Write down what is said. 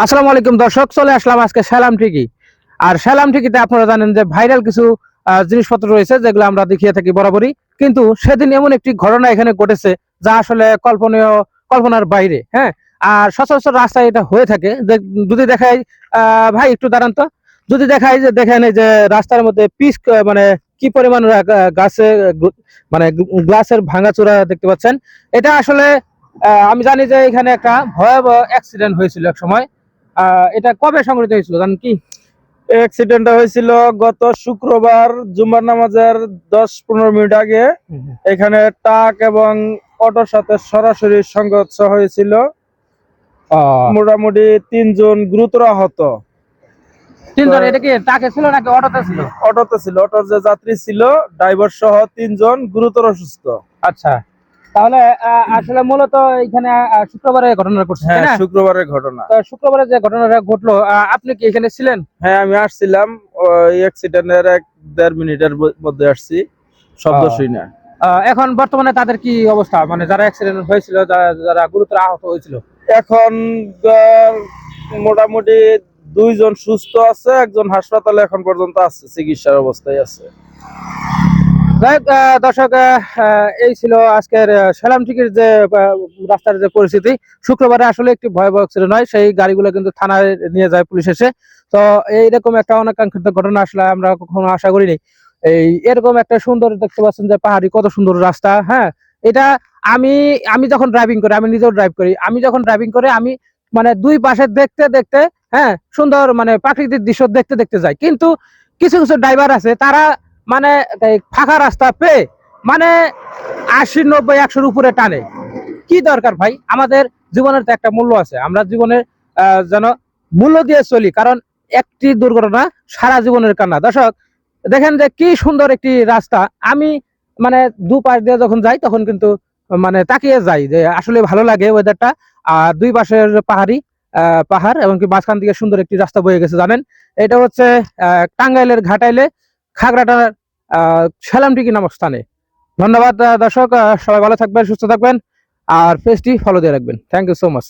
আসসালামু আলাইকুম দর্শক, চলে আসলাম আজকে সেলাম ঠিকই। আর সেলাম ঠিকিতে আপনারা জানেন যে ভাইরাল কিছু জিনিসপত্র রয়েছে যেগুলো আমরা দেখিয়ে থাকি বরাবরই, কিন্তু সেদিন এমন একটি ঘটনা এখানে ঘটেছে যা আসলে কল্পনার বাইরে। হ্যাঁ, আর সচরাচর রাস্তায় এটা হয়ে থাকে যে যদি দেখায়, ভাই একটু দাঁড়ান তো, যদি দেখায় যে দেখেন এই যে রাস্তার মধ্যে পিচ, মানে কি পরিমাণ গাছে মানে গ্লাসের ভাঙাচোরা দেখতে পাচ্ছেন। এটা আসলে আমি জানি যে এখানে একটা ভয়াবহ অ্যাক্সিডেন্ট হয়েছিল এক সময়। এটা কবে সংঘটিত হয়েছিল জানেন কি? অ্যাক্সিডেন্টটা হয়েছিল গত শুক্রবার জুমার নামাজের 10-15 মিনিট আগে। এখানে ট্রাক এবং অটোর সাথে সরাসরি সংঘর্ষ হয়েছিল। মোটামুটি 3 জন গুরুতর আহত। তিনজন? এটা কি ট্রাকে ছিল নাকি অটোতে ছিল? অটোতে ছিল, অটোর যে যাত্রী ছিল ড্রাইভার সহ 3 জন গুরুতর অসুস্থ। আচ্ছা, তাহলে আসলে মূলত এখানে শুক্রবারে ঘটনা ঘটছে, তাই হ্যাঁ, না? শুক্রবারের ঘটনা। তো শুক্রবারে যে ঘটনাটা ঘটলো, আপনি কি এখানে ছিলেন? হ্যাঁ, আমি আসছিলাম ওই অ্যাক্সিডেন্টের 1-1.5 মিনিটের মধ্যে আসছি, শব্দ শুই না। এখন বর্তমানে তাদের কি অবস্থা, মানে যারা অ্যাক্সিডেন্ট হয়েছিল, যারা গুরুতর আহত হয়েছিল? এখন মোটামুটি 2 জন সুস্থ আছে, একজন হাসপাতালে এখন পর্যন্ত আছে, চিকিৎসার অবস্থায় আছে। যাই হোক, দর্শক, এই ছিল আজকের সেলামঠিকির যে রাস্তার যে পরিস্থিতি। শুক্রবারে আসলে একটি ভয়াবহ অ্যাক্সিডেন্ট হয়, সেই গাড়িগুলো কিন্তু থানায় নিয়ে যায় পুলিশ এসে। তো এইরকম একটা অনাকাঙ্ক্ষিত ঘটনা আসলে আমরা কখনো আশা করিনি। এরকম একটা সুন্দর, দেখতে পাচ্ছেন যে পাহাড়ি কত সুন্দর রাস্তা। হ্যাঁ, এটা আমি আমি যখন ড্রাইভিং করি, আমি নিজেও ড্রাইভ করি, আমি যখন ড্রাইভিং করে আমি মানে দুই পাশে দেখতে দেখতে, হ্যাঁ, সুন্দর মানে প্রাকৃতিক দৃশ্য দেখতে দেখতে যাই। কিন্তু কিছু কিছু ড্রাইভার আছে, তারা মানে এই ফাঁকা রাস্তা পেয়ে মানে 80, 90, 100-র উপরে টানে। কি দরকার ভাই? আমাদের জীবনের তো একটা মূল্য আছে, আমরা জীবনের যেন মূল্য দিয়ে চলি, কারণ একটি দুর্ঘটনা সারা জীবনের কান্না। দর্শক, দেখেন যে কি সুন্দর একটি রাস্তা। আমি মানে দুপাশ দিয়ে যখন যাই তখন কিন্তু মানে তাকিয়ে যাই যে আসলে ভালো লাগে ওয়েদারটা। আর দুই পাশের পাহাড় এবং কি মাঝখান থেকে সুন্দর একটি রাস্তা বয়ে গেছে। জানেন, এটা হচ্ছে টাঙ্গাইলের ঘাটাইলে খাগড়াটার সেলামটিকি নামক স্থানে। ধন্যবাদ দর্শক, সবাই ভালো থাকবেন, সুস্থ থাকবেন, আর পেজটি ফলো দিয়ে রাখবেন। Thank you so much.